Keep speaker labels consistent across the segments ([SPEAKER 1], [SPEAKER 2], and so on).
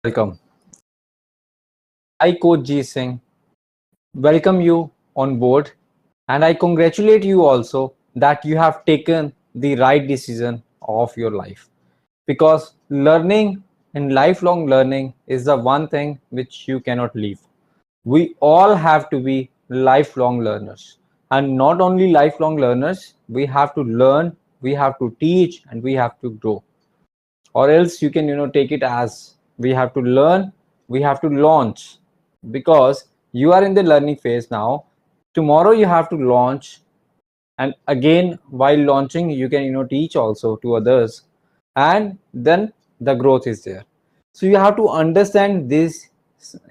[SPEAKER 1] welcome. I, Coach G Singh, welcome you on board, and I congratulate you also that you have taken the right decision of your life, because learning and lifelong learning is the one thing which you cannot leave. We all have to be lifelong learners, and not only lifelong learners, we have to learn, we have to teach, and we have to grow. Or else you can take it as we have to learn, we have to launch, because you are in the learning phase now. Tomorrow you have to launch, and again while launching you can teach also to others, and then the growth is there. So you have to understand this,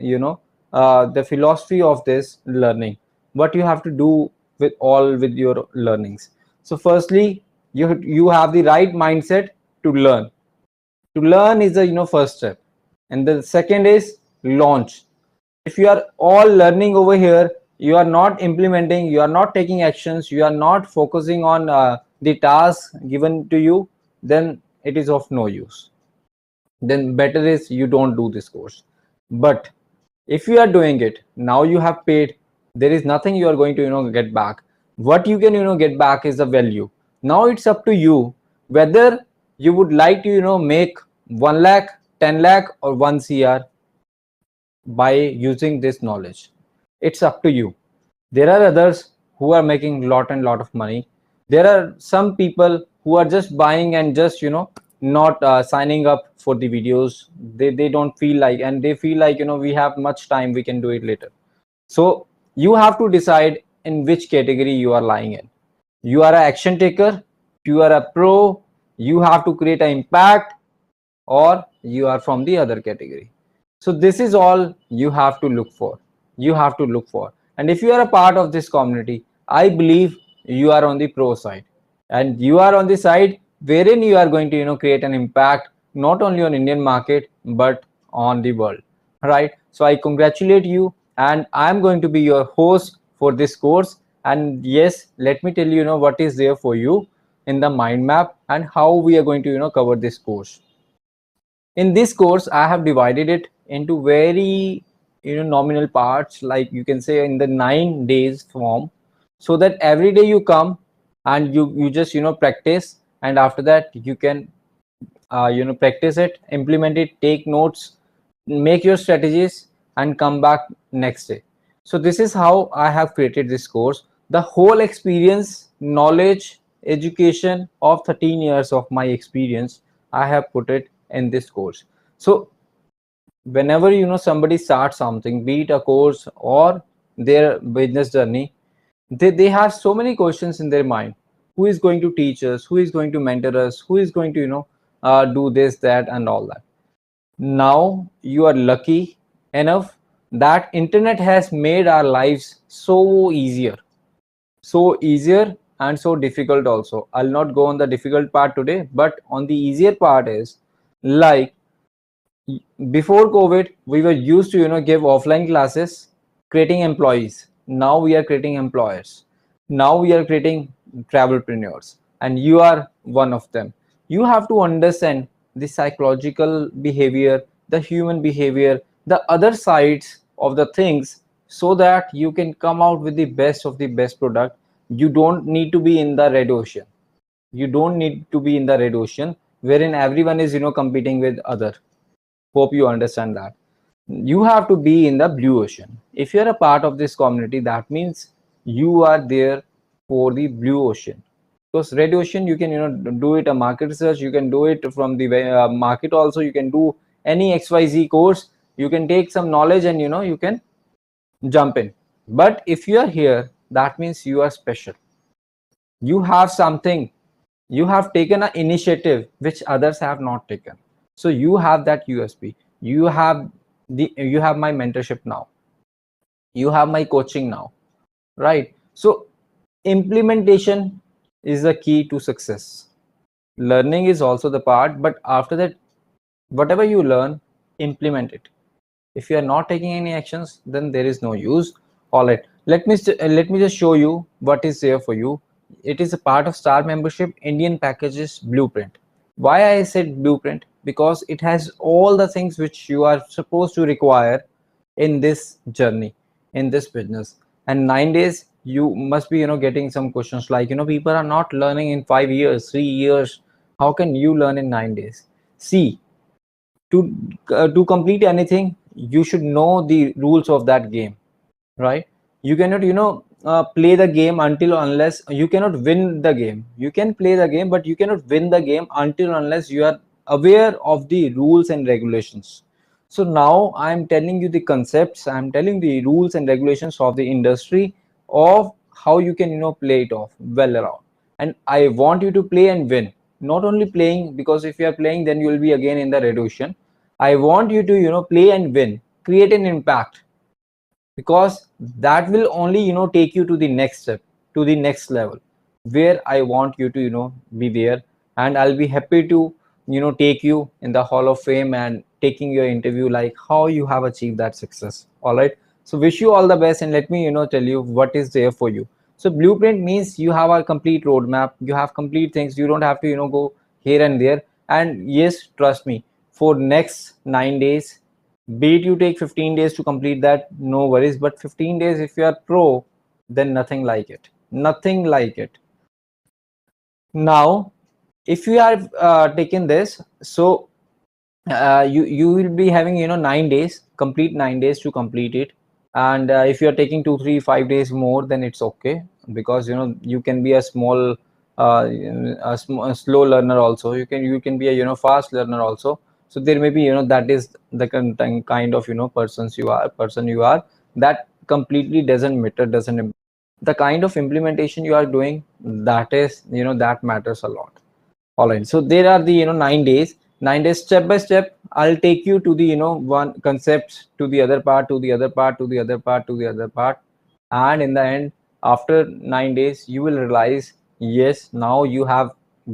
[SPEAKER 1] you know the philosophy of this learning, what you have to do with your learnings. So firstly, you have the right mindset to learn. To learn is the first step, and the second is launch. If you are all learning over here, you are not implementing, you are not taking actions, you are not focusing on the task given to you, then it is of no use. Then better is you don't do this course. But if you are doing it now, you have paid, there is nothing you are going to get back. What you can get back is the value. Now it's up to you whether you would like to make 1 lakh, 10 lakh, or 1 cr by using this knowledge. It's up to you. There are others who are making lot and lot of money. There are some people who are just buying and just not signing up for the videos. They don't feel like, and they feel like we have much time, we can do it later. So you have to decide in which category you are lying in. You are an action taker, you are a pro, you have to create an impact, or you are from the other category. So this is all you have to look for. You have to look for. And if you are a part of this community, I believe you are on the pro side, and you are on the side wherein you are going to create an impact not only on Indian market but on the world. Right? So I congratulate you, and I am going to be your host for this course. And yes, let me tell you, what is there for you in the mind map and how we are going to cover this course. In this course I have divided it into very nominal parts, like you can say in the 9 days form, so that every day you come and you just practice, and after that you can practice it, implement it, take notes, make your strategies, and come back next day. So this is how I have created this course. The whole experience, knowledge, education of 13 years of my experience, I have put it in this course. So whenever somebody starts something, be it a course or their business journey, they have so many questions in their mind. Who is going to teach us, who is going to mentor us, who is going to do this, that, and all that. Now you are lucky enough that internet has made our lives so easier, so easier, and so difficult also. I'll not go on the difficult part today, but on the easier part is, like, before COVID we were used to give offline classes, creating employees. Now we are creating employers. Now we are creating travelpreneurs, and you are one of them. You have to understand the psychological behavior, the human behavior, the other sides of the things, so that you can come out with the best of the best product. You don't need to be in the red ocean. You don't need to be in the red ocean wherein everyone is competing with other. Hope you understand that. You have to be in the blue ocean. If you're a part of this community, that means you are there for the blue ocean. Because red ocean, you can do it a market research, you can do it from the market also, you can do any XYZ course, you can take some knowledge, and you can jump in. But if you are here, that means you are special. You have something, you have taken an initiative which others have not taken. So you have that USP. You have my mentorship now, you have my coaching now, right? So implementation is the key to success. Learning is also the part, but after that, whatever you learn, implement it. If you are not taking any actions, then there is no use. All right, let me just show you what is there for you. It is a part of Star Membership Indian Packages Blueprint. Why I said blueprint? Because it has all the things which you are supposed to require in this journey, in this business. And 9 days, you must be getting some questions like, people are not learning in 5 years, 3 years. How can you learn in 9 days? See, to complete anything, you should know the rules of that game, right? You cannot play the game until unless you cannot win the game. You can play the game, but you cannot win the game until unless you are aware of the rules and regulations. So now I'm telling you the concepts, I'm telling the rules and regulations of the industry, of how you can play it off well around. And I want you to play and win, not only playing, because if you are playing then you will be again in the reduction. I want you to play and win, create an impact, because that will only take you to the next step, to the next level, where I want you to be there. And I'll be happy to take you in the Hall of Fame and taking your interview, like how you have achieved that success. All right, so wish you all the best, and let me tell you what is there for you. So blueprint means you have a complete roadmap, you have complete things, you don't have to go here and there. And yes, trust me, for next 9 days, be it you take 15 days to complete that, no worries, but 15 days if you are pro, then nothing like it, nothing like it. Now if you are taking this, so you will be having 9 days, complete 9 days to complete it. And if you are taking 2 3 5 days more, then it's okay, because you can be a small a slow learner also, you can be a fast learner also. So there may be that is the kind of person you are, that completely doesn't matter, doesn't the kind of implementation you are doing, that is that matters a lot. All right, so there are the 9 days, 9 days, step by step. I'll take you to the one concept to the other part, to the other part, to the other part, to the other part. And in the end, after 9 days, you will realize, yes, now you have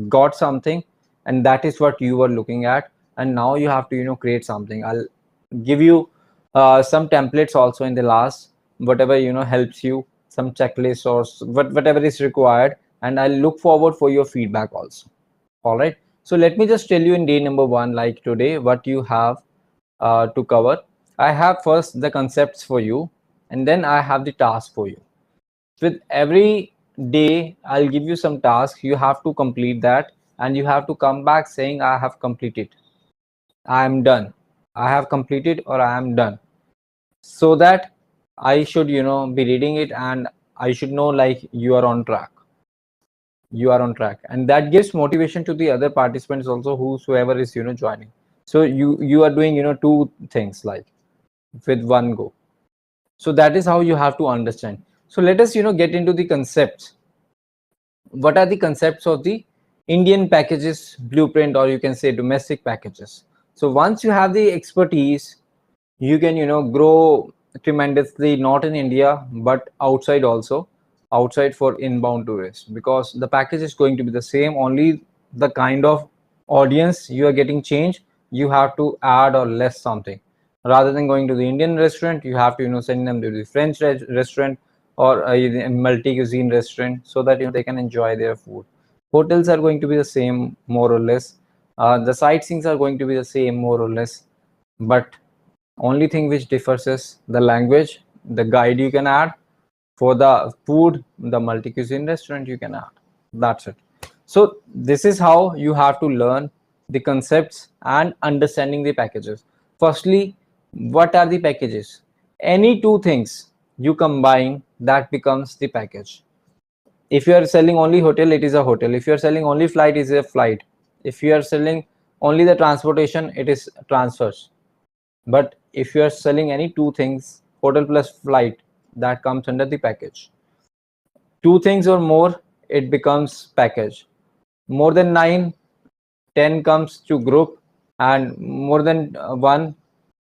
[SPEAKER 1] got something, and that is what you were looking at. And now you have to create something. I'll give you some templates also in the last, whatever helps you, some checklists or whatever is required. And I'll look forward for your feedback also. All right, so let me just tell you in day number one, like today, what you have to cover. I have first the concepts for you, and then I have the task for you. With every day, I'll give you some tasks, you have to complete that, and you have to come back saying, I have completed, I am done, I have completed, or I am done. So that I should be reading it, and I should know like you are on track, you are on track. And that gives motivation to the other participants also, whosoever is joining. So you are doing two things like with one go. So that is how you have to understand. So let us get into the concepts. What are the concepts of the Indian packages blueprint, or you can say domestic packages? So once you have the expertise, you can grow tremendously, not in India but outside also, outside for inbound tourists, because the package is going to be the same, only the kind of audience you are getting change, you have to add or less something. Rather than going to the Indian restaurant, you have to send them to the French restaurant, or a multi cuisine restaurant, so that they can enjoy their food. Hotels are going to be the same, more or less. The sightseeings are going to be the same, more or less. But only thing which differs is the language, the guide you can add. For the food, the multi cuisine restaurant you can add. That's it. So this is how you have to learn the concepts and understanding the packages. Firstly, what are the packages? Any two things you combine, that becomes the package. If you are selling only hotel, it is a hotel. If you are selling only flight, it is a flight. If you are selling only the transportation, it is transfers. But if you are selling any two things, hotel plus flight, that comes under the package. Two things or more, it becomes package. More than 9, 10 comes to group, and more than one,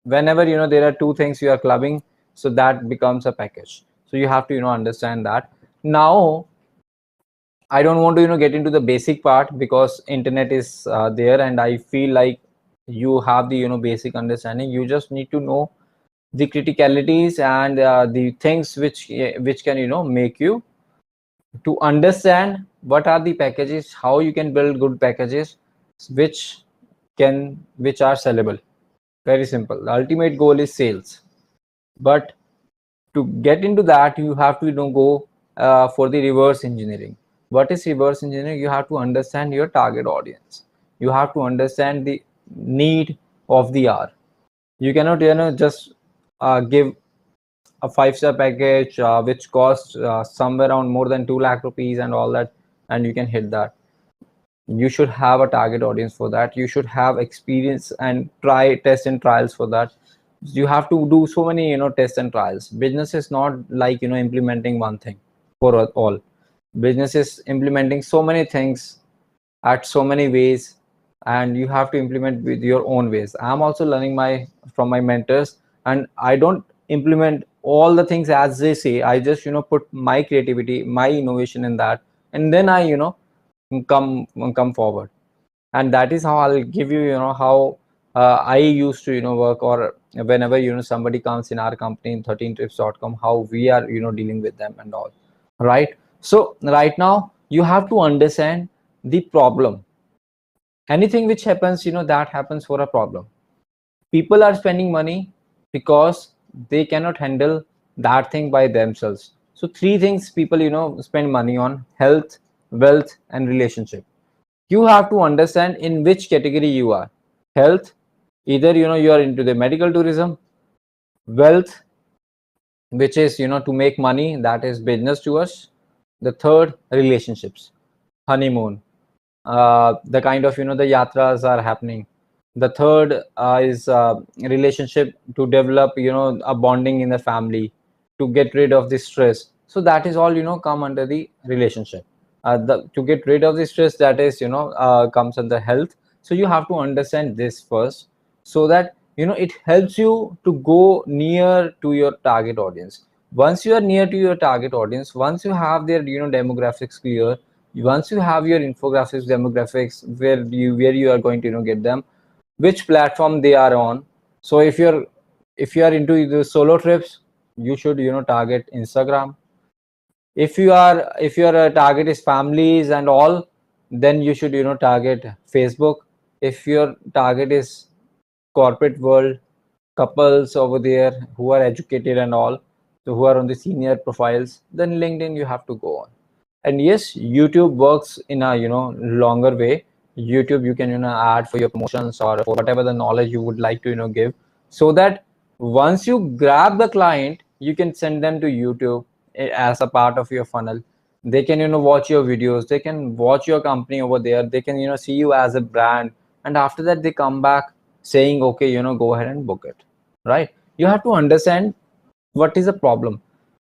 [SPEAKER 1] whenever there are two things you are clubbing, so that becomes a package. So you have to understand that. Now I don't want to get into the basic part, because internet is there, and I feel like you have the basic understanding. You just need to know the criticalities and the things which can make you to understand what are the packages, how you can build good packages, which are sellable. Very simple. The ultimate goal is sales, but to get into that, you have to go for the reverse engineering. What is reverse engineering? You have to understand your target audience. You have to understand the need of the hour. You cannot just give a 5-star package which costs somewhere around more than 2 lakh rupees and all that, and you can hit that. You should have a target audience for that. You should have experience and test and trials for that. You have to do so many tests and trials. Business is not like implementing one thing for all. Business is implementing so many things at so many ways, and you have to implement with your own ways. I'm also learning from my mentors, and I don't implement all the things as they say. I just put my creativity, my innovation in that, and then I come forward. And that is how I'll give you how I used to work, or whenever somebody comes in our company in 13trips.com, how we are dealing with them and all. Right? So right now you have to understand the problem. Anything which happens, that happens for a problem. People are spending money because they cannot handle that thing by themselves. So 3 things people spend money on: health, wealth, and relationship. You have to understand in which category you are. Health, either you are into the medical tourism. Wealth, which is to make money, that is business to us. The third, relationships, honeymoon, the kind of the yatras are happening. The third is relationship, to develop a bonding in the family, to get rid of the stress. So that is all come under the relationship. To get rid of the stress, that is comes under health. So you have to understand this first, so that it helps you to go near to your target audience. Once you are near to your target audience, once you have their demographics clear, once you have your infographics, demographics, where you are going to get them, which platform they are on. So if you are into the solo trips, you should target Instagram. If your target is families and all, then you should target Facebook. If your target is corporate world, couples over there who are educated and all, so who are on the senior profiles, then LinkedIn you have to go on. And yes, YouTube works in a longer way. YouTube, you can add for your promotions or for whatever the knowledge you would like to give, so that once you grab the client, you can send them to YouTube as a part of your funnel. They can watch your videos, they can watch your company over there, they can see you as a brand, and after that they come back saying, okay, go ahead and book it. Right? You have to understand what is the problem,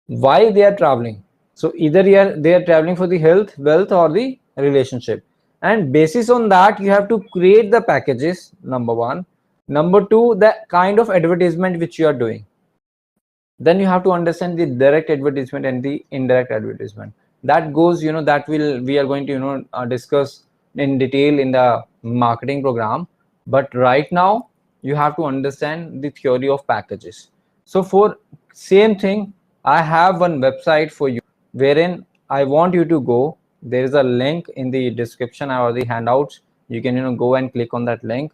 [SPEAKER 1] why they are traveling. So either they are traveling for the health, wealth, or the relationship, and basis on that you have to create the packages, number one. Number two, the kind of advertisement which you are doing. Then you have to understand the direct advertisement and the indirect advertisement. That goes that we are going to discuss in detail in the marketing program. But right now you have to understand the theory of packages. So for same thing, I have one website for you wherein I want you to go. There is a link in the description or the handouts. You can go and click on that link,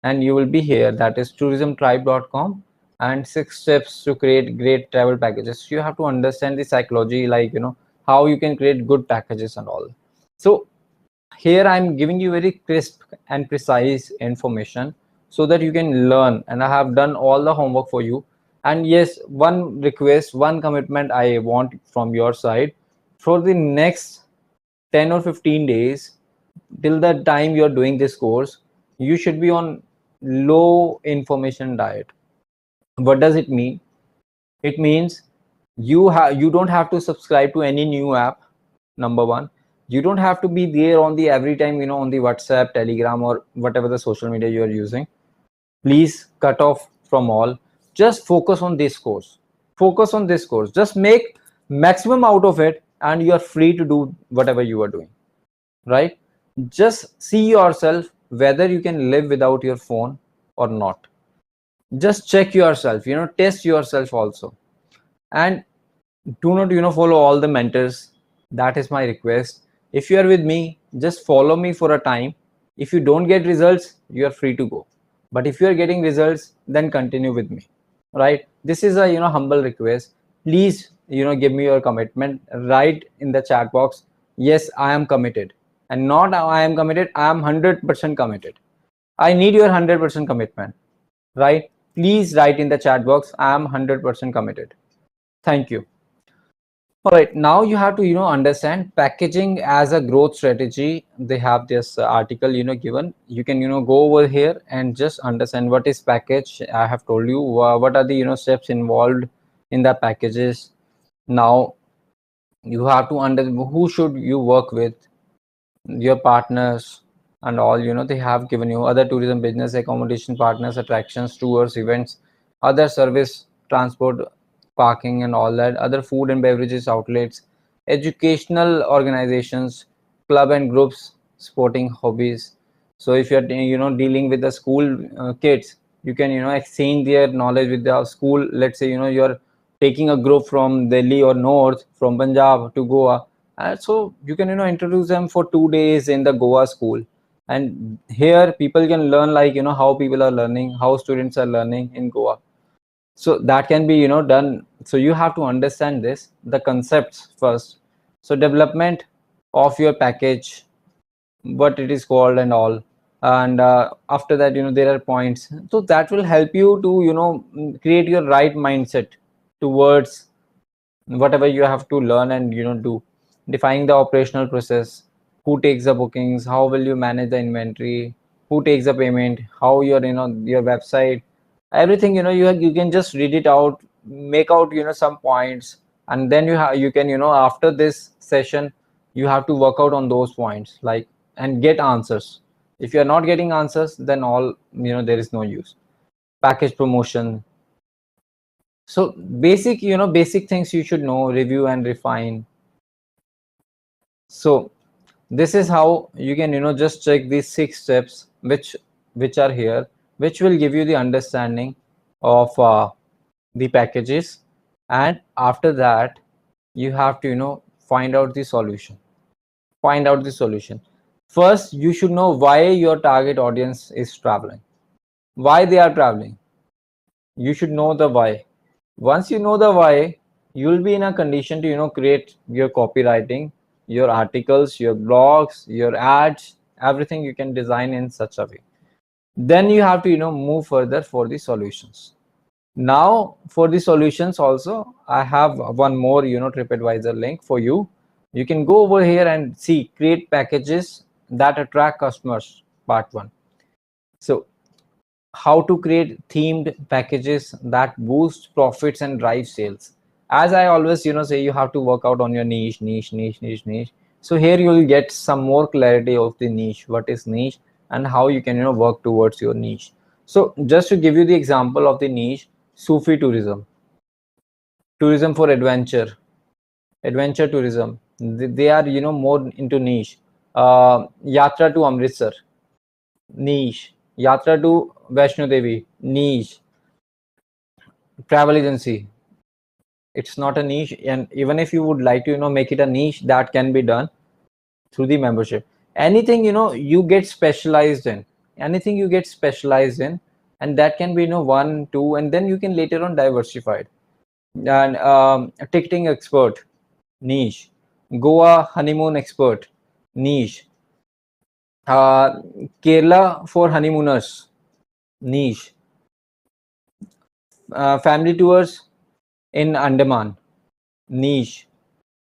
[SPEAKER 1] and you will be here. That is tourismtribe.com, and 6 steps to create great travel packages. You have to understand the psychology, like how you can create good packages and all. So here I'm giving you very crisp and precise information, so that you can learn, and I have done all the homework for you. And yes, one request, one commitment I want from your side: for the next 10 or 15 days, till the time you're doing this course, you should be on low information diet. What does it mean? It means you don't have to subscribe to any new app. Number one, you don't have to be there on the every time on the WhatsApp, Telegram, or whatever the social media you are using. Please cut off from all. Just focus on this course. Focus on this course. Just make maximum out of it, and you are free to do whatever you are doing. Right? Just see yourself whether you can live without your phone or not. Just check yourself, test yourself also. And do not follow all the mentors. That is my request. If you are with me, just follow me for a time. If you don't get results, you are free to go. But if you are getting results, then continue with me, right? This is a humble request. Please give me your commitment. Write in the chat box, yes, I am committed, and not I am committed, I am 100% committed. I need your 100% commitment, right? Please write in the chat box, I am 100% committed. Thank you. All right, now you have to understand packaging as a growth strategy. They have this article given. You can go over here and just understand what is package. I have told you what are the steps involved in the packages. Now you have to understand who should you work with, your partners and all. They have given you other tourism business, accommodation partners, attractions, tours, events, other service, transport, parking and all that, other food and beverages outlets, educational organizations, club and groups, sporting hobbies. So if you're dealing with the school kids, you can exchange their knowledge with the school. Let's say you're taking a group from Delhi or north, from Punjab to Goa, so you can introduce them for 2 days in the Goa school, and here people can learn like how people are learning, how students are learning in Goa. So that can be done. So you have to understand this, the concepts first. So development of your package, what it is called and all, and after that there are points. So that will help you to create your right mindset towards whatever you have to learn and do. Defining the operational process, who takes the bookings, how will you manage the inventory, who takes the payment, how your your website, everything you can just read it out, make out some points, and then you can after this session you have to work out on those points, like, and get answers. If you are not getting answers, then all there is no use. Package promotion. So basic basic things you should know, review and refine. So this is how you can just check these 6 steps which are here, which will give you the understanding of the packages. And after that you have to find out the solution. Find out the solution. First you should know why your target audience is traveling, why they are traveling. You should know the why. Once you know the why, you will be in a condition to create your copywriting, your articles, your blogs, your ads, everything you can design in such a way. Then you have to move further for the solutions. Now for the solutions also, I have one more TripAdvisor link for you. You can go over here and see create packages that attract customers, part 1. So how to create themed packages that boost profits and drive sales. As I always say, you have to work out on your niche. So here you will get some more clarity of the niche, what is niche, and how you can work towards your niche. So just to give you the example of the niche, Sufi tourism, tourism for adventure tourism, they are more into niche. Yatra to Amritsar, niche. Yatra to Vaishno Devi, niche. Travel agency, it's not a niche. And even if you would like to make it a niche, that can be done through the membership. Anything you get specialized in, anything you get specialized in, and that can be 1 2, and then you can later on diversify it. And a ticketing expert, niche. Goa honeymoon expert, niche. Kerala for honeymooners, niche. Family tours in Andaman, niche.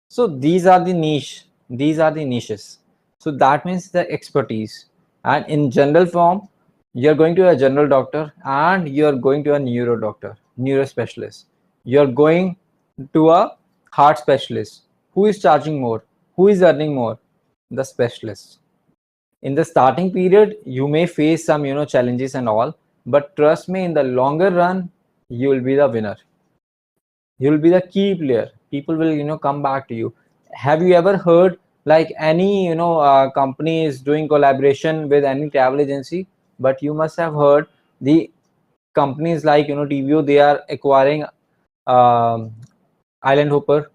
[SPEAKER 1] So these are the niches. So that means the expertise. And in general form, you're going to a general doctor and you're going to a neuro doctor, neuro specialist. You're going to a heart specialist. Who is charging more? Who is earning more? The specialist. In the starting period, you may face some challenges and all, but trust me, in the longer run, you will be the winner. You will be the key player. People will come back to you. Have you ever heard like any company is doing collaboration with any travel agency? But you must have heard the companies like TVO, they are acquiring Island Hopper.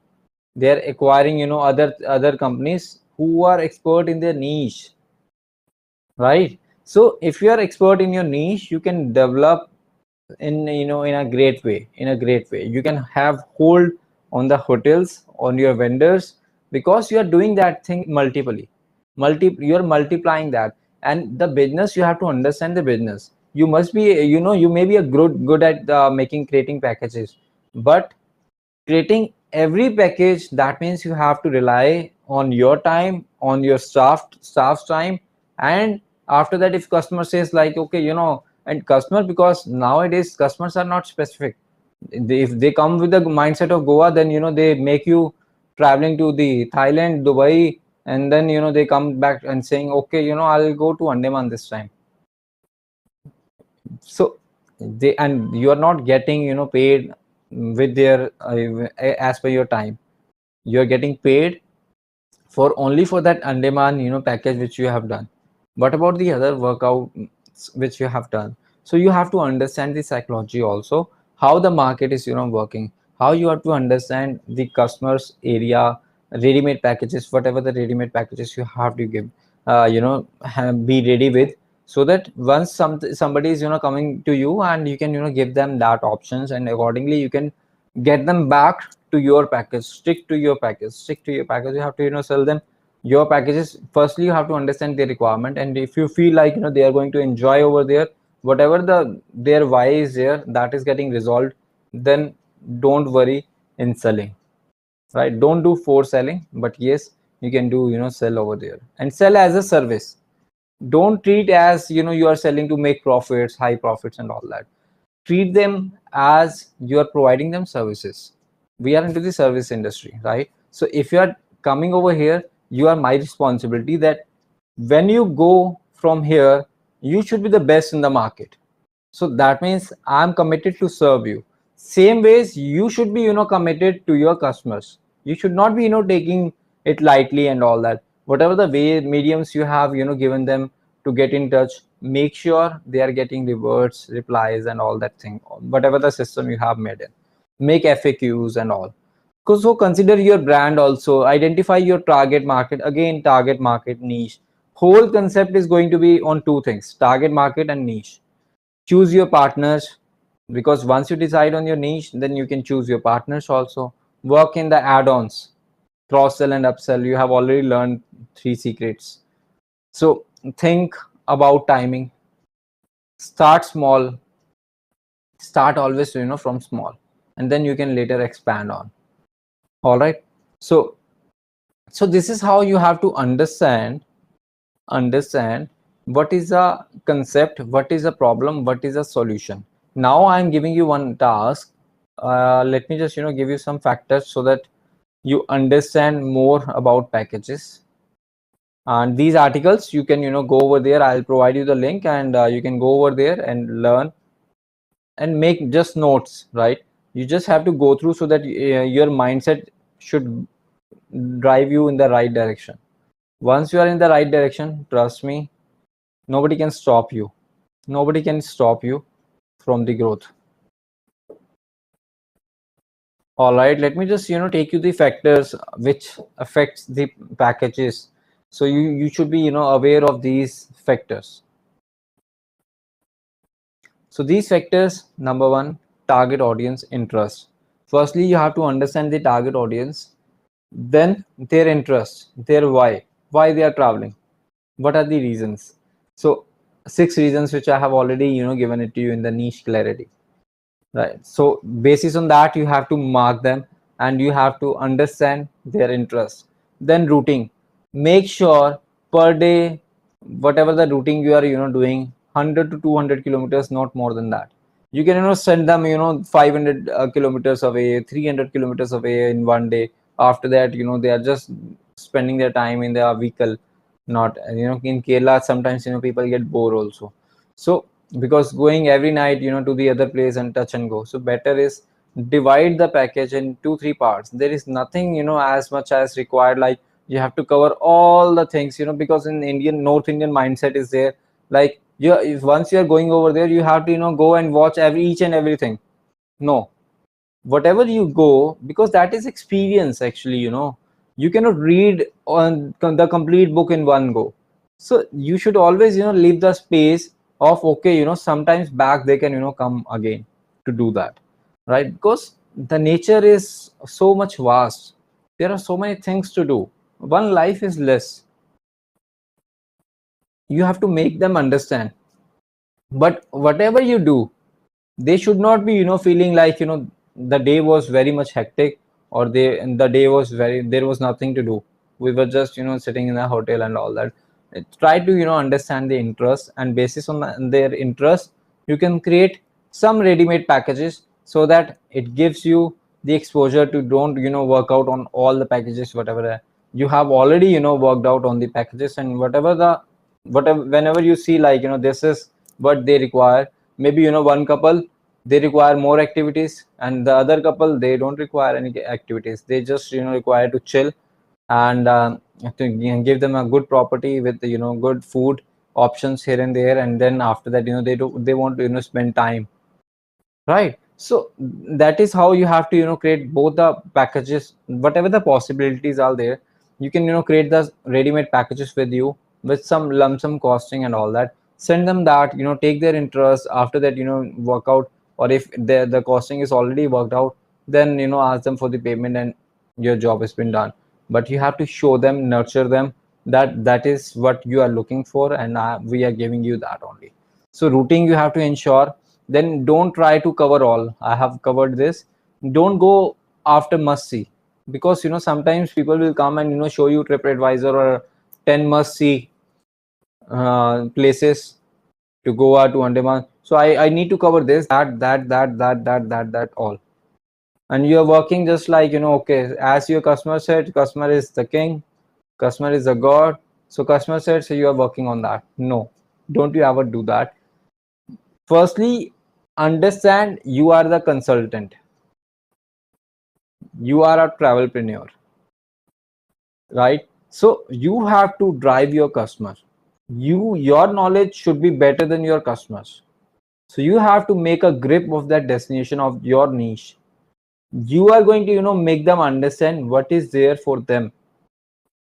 [SPEAKER 1] They are acquiring other companies who are expert in their niche, right? So if you are expert in your niche, you can develop in, in a great way, you can have hold on the hotels, on your vendors, because you are doing that thing you are multiplying that. And the business, you have to understand the business. You must be, you may be a good at making creating packages, but creating every package, that means you have to rely on your time, on your staff's time. And after that, if customer says like, okay, and customer, because nowadays customers are not specific. If they come with the mindset of Goa, then they make you traveling to the Thailand, Dubai, and then they come back and saying, okay, I'll go to Andaman this time. So they, and you are not getting paid with their as per your time. You are getting paid for only for that Andaman package which you have done. What about the other workout which you have done? So you have to understand the psychology also, how the market is working, how you have to understand the customers area, ready-made packages, whatever the ready-made packages you have to give, be ready with, so that once somebody is coming to you, and you can give them that options, and accordingly you can get them back to your package. Stick to your package. You have to sell them your packages. Firstly, you have to understand their requirement, and if you feel like they are going to enjoy over there, whatever their why is there, that is getting resolved, then don't worry in selling, right? Don't do for selling, but yes, you can do sell over there, and sell as a service. Don't treat as you are selling to make profits, high profits and all that. Treat them as you are providing them services. We are into the service industry, right? So if you are coming over here, you are my responsibility that when you go from here, you should be the best in the market. So that means I'm committed to serve you. Same ways you should be committed to your customers. You should not be taking it lightly and all that. Whatever the way mediums you have given them to get in touch, make sure they are getting rewards, replies and all that thing, whatever the system you have made in. Make FAQs and all. So consider your brand also, identify your target market. Again, target market, niche. Whole concept is going to be on two things: target market and niche. Choose your partners, because once you decide on your niche, then you can choose your partners also. Work in the add-ons, cross sell and upsell. You have already learned three secrets. So think about timing. Start small. Start always from small, and then you can later expand on. All right. So this is how you have to understand what is a concept, what is a problem, what is a solution. Now I'm giving you one task. Let me just give you some factors so that you understand more about packages. And these articles you can go over there. I'll provide you the link, and you can go over there and learn and make just notes, right? You just have to go through so that your mindset should drive you in the right direction. Once you are in the right direction, trust me, nobody can stop you. Nobody can stop you from the growth. All right, let me just take you the factors which affects the packages. So you should be aware of these factors. So these factors: number one, target audience interest. Firstly, you have to understand the target audience, then their interest, their why they are traveling, what are the reasons. So 6 reasons which I have already given it to you in the niche clarity, right? So basis on that, you have to mark them, and you have to understand their interest. Then routing. Make sure per day, whatever the routing you are doing, 100 to 200 kilometers, not more than that. You can send them 500 kilometers away, 300 kilometers away in one day. After that, they are just spending their time in their vehicle. Not in Kerala, sometimes people get bored also. So because going every night to the other place and touch and go, so better is divide the package in 2-3 parts. There is nothing as much as required, like you have to cover all the things, because in North Indian mindset is there, like if once you are going over there, you have to go and watch each and everything. No, whatever you go, because that is experience actually. You cannot read on the complete book in one go. So you should always leave the space of, okay, sometimes back they can come again to do that, right? Because the nature is so much vast, there are so many things to do, one life is less. You have to make them understand. But whatever you do, they should not be feeling like the day was very much hectic, or the day was very, there was nothing to do, we were just sitting in a hotel and all that. Try to understand the interest, and basis on their interest, you can create some ready-made packages, so that it gives you the exposure to don't work out on all the packages, whatever you have already worked out on the packages. And whatever whenever you see like this is what they require, maybe one couple, they require more activities, and the other couple, they don't require any activities, they just require to chill, and to give them a good property with good food options here and there. And then after that they want to spend time, right? So that is how you have to create both the packages, whatever the possibilities are there. You can create the ready-made packages with you, with some lump sum costing and all that. Send them that, take their interest. After that work out, or if the costing is already worked out, then ask them for the payment, and your job has been done. But you have to show them, nurture them, that that is what you are looking for, and we are giving you that only. So routing you have to ensure. Then don't try to cover all. I have covered this. Don't go after must see, because sometimes people will come and show you TripAdvisor or 10 must see places to Goa, to Andaman. So I need to cover this, that all. And you're working just like okay, as your customer said, customer is the king, customer is the god. So customer said, so you are working on that. No, don't you ever do that. Firstly, understand you are the consultant, you are a travelpreneur, right? So you have to drive your customer. Your knowledge should be better than your customers. So you have to make a grip of that destination of your niche. You are going to make them understand what is there for them.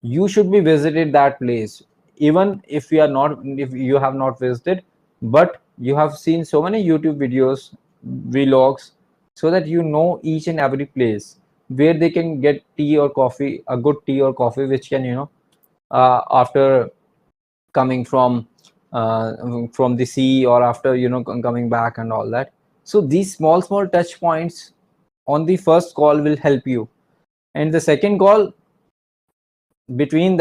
[SPEAKER 1] You should be visited that place, even if you are not, if you have not visited, but you have seen so many YouTube videos, vlogs, so that each and every place where they can get tea or coffee, a good tea or coffee, which can after coming from the sea, or after coming back and all that. So these small touch points on the first call will help you. And the second call, between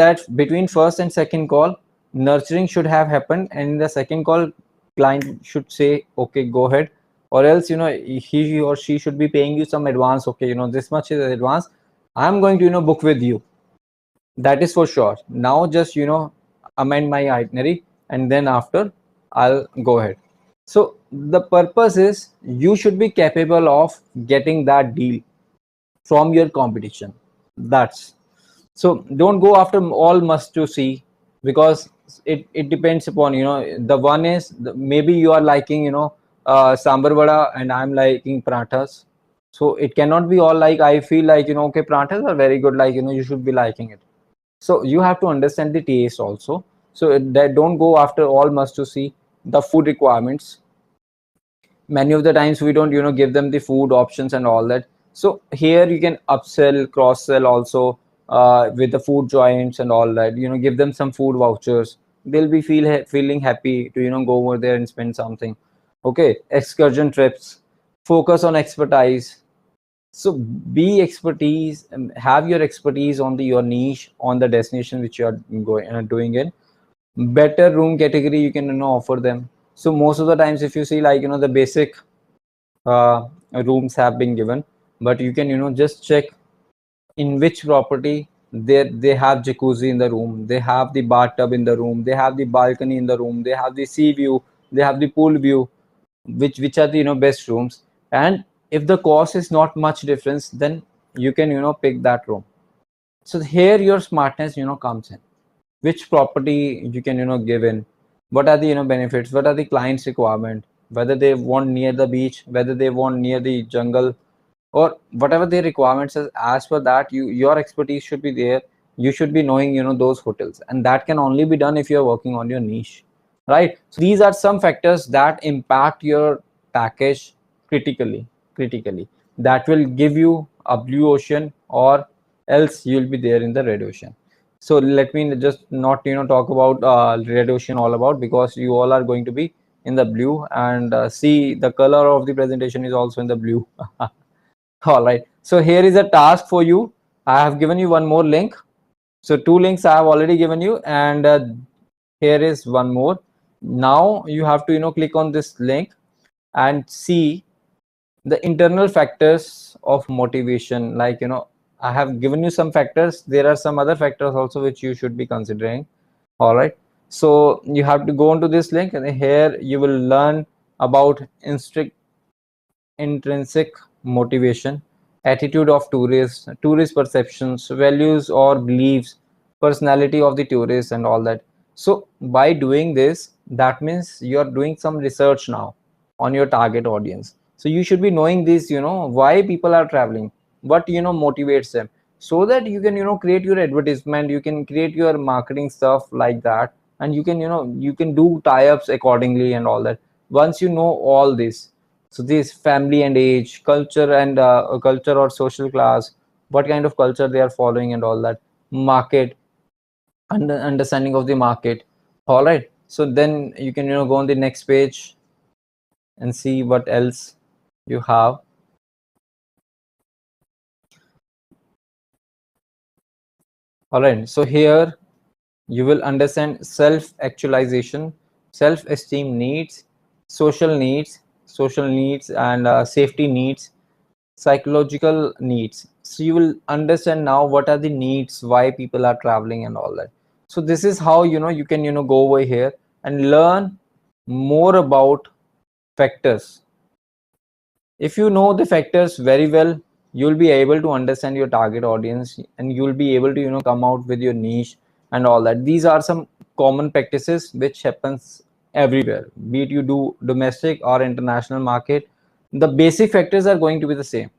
[SPEAKER 1] first and second call, nurturing should have happened, and in the second call, client should say, okay, go ahead. Or else he or she should be paying you some advance. Okay, this much is advance, I'm going to book with you. That is for sure. Now just amend my itinerary, and then after I'll go ahead. So the purpose is you should be capable of getting that deal from your competition. That's so don't go after all must to see, because it depends upon the one is maybe you are liking sambar vada, and I'm liking parathas. So it cannot be all like, I feel like okay, parathas are very good, like you should be liking it. So you have to understand the taste also. So that don't go after all must to see. The food requirements, many of the times we don't give them the food options and all that. So here you can upsell, cross sell also, with the food joints and all that. Give them some food vouchers, they'll be feeling happy to go over there and spend something. Okay, excursion trips, focus on expertise. So be expertise, have your expertise on your niche, on the destination which you are going doing it. Better room category you can offer them. So most of the times if you see like the basic rooms have been given, but you can just check in which property they have jacuzzi in the room, they have the bathtub in the room, they have the balcony in the room, they have the sea view, they have the pool view, which are the best rooms. And if the cost is not much difference, then you can pick that room. So here your smartness comes in. Which property you can give in, what are the benefits, what are the clients requirement, whether they want near the beach, whether they want near the jungle, or whatever their requirements is. As per that, your expertise should be there, you should be knowing, you know, those hotels, and that can only be done if you're working on your niche, right? So these are some factors that impact your package critically, that will give you a blue ocean, or else you'll be there in the red ocean. So let me just not, you know, talk about red ocean all about, because you all are going to be in the blue, and see, the color of the presentation is also in the blue. All right, so here is a task for you. I have given you one more link. So 2 links I have already given you, and here is one more. Now you have to, you know, click on this link and see the internal factors of motivation. Like, you know, I have given you some factors, there are some other factors also which you should be considering. All right, so you have to go into this link, and here you will learn about intrinsic motivation, attitude of tourists, tourist perceptions, values or beliefs, personality of the tourists, and all that. So by doing this, that means you are doing some research now on your target audience. So you should be knowing this, you know, why people are traveling, what, you know, motivates them, so that you can, you know, create your advertisement, you can create your marketing stuff like that, and you can, you know, you can do tie-ups accordingly and all that. Once you know all this, so this family and age, culture and culture or social class, what kind of culture they are following and all that, market, understanding of the market. All right, so then you can, you know, go on the next page and see what else you have. All right, so here you will understand self actualization, self esteem needs, social needs, and safety needs, psychological needs. So you will understand now what are the needs, why people are traveling and all that. So this is how, you know, you can, you know, go over here and learn more about factors. If you know the factors very well, you'll be able to understand your target audience, and you'll be able to, you know, come out with your niche and all that. These are some common practices which happens everywhere, be it you do domestic or international market. The basic factors are going to be the same.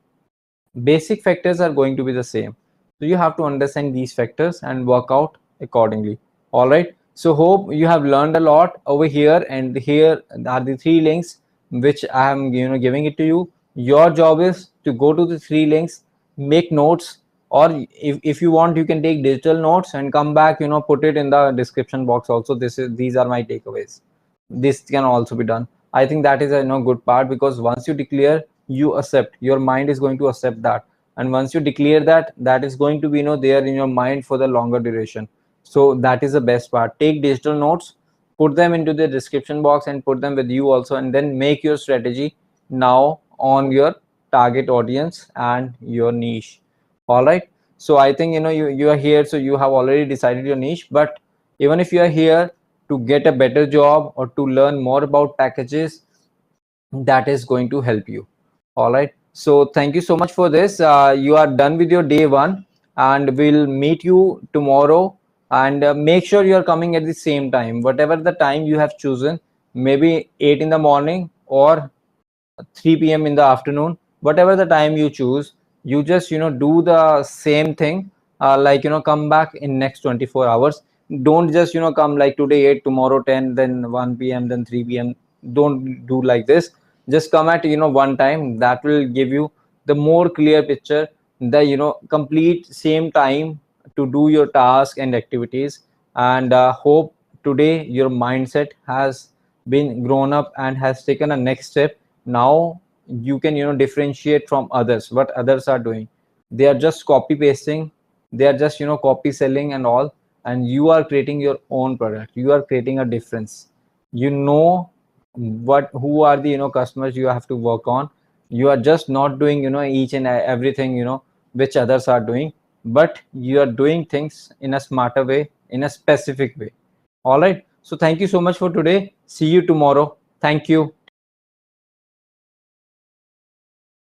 [SPEAKER 1] Basic factors are going to be the same. So you have to understand these factors and work out accordingly. All right, so hope you have learned a lot over here, and here are the 3 links which I am, you know, giving it to you. Your job is to go to the 3 links, make notes, or if you want, you can take digital notes and come back, you know, put it in the description box also. These are my takeaways. This can also be done. I think that is a, you know, good part, because once you declare, you accept, your mind is going to accept that, and once you declare that, that is going to be, you know, there in your mind for the longer duration. So that is the best part. Take digital notes, put them into the description box, and put them with you also, and then make your strategy now on your target audience and your niche. All right, so I think, you know, you are here, so you have already decided your niche. But even if you are here to get a better job or to learn more about packages, that is going to help you. All right, so thank you so much for this. You are done with your day 1, and we'll meet you tomorrow. And make sure you are coming at the same time, whatever the time you have chosen, maybe 8 in the morning or 3 p.m. in the afternoon, whatever the time you choose. You just, you know, do the same thing, like, you know, come back in next 24 hours. Don't just, you know, come like today 8, tomorrow 10, then 1 p.m, then 3 p.m. Don't do like this. Just come at, you know, one time. That will give you the more clear picture, the, you know, complete same time to do your task and activities. And hope today your mindset has been grown up and has taken a next step. Now you can, you know, differentiate from others, what others are doing. They are just copy pasting, they are just, you know, copy selling and all, and you are creating your own product, you are creating a difference. You know what, who are the, you know, customers you have to work on. You are just not doing, you know, each and everything, you know, which others are doing, but you are doing things in a smarter way, in a specific way. All right, so thank you so much for today. See you tomorrow. Thank you.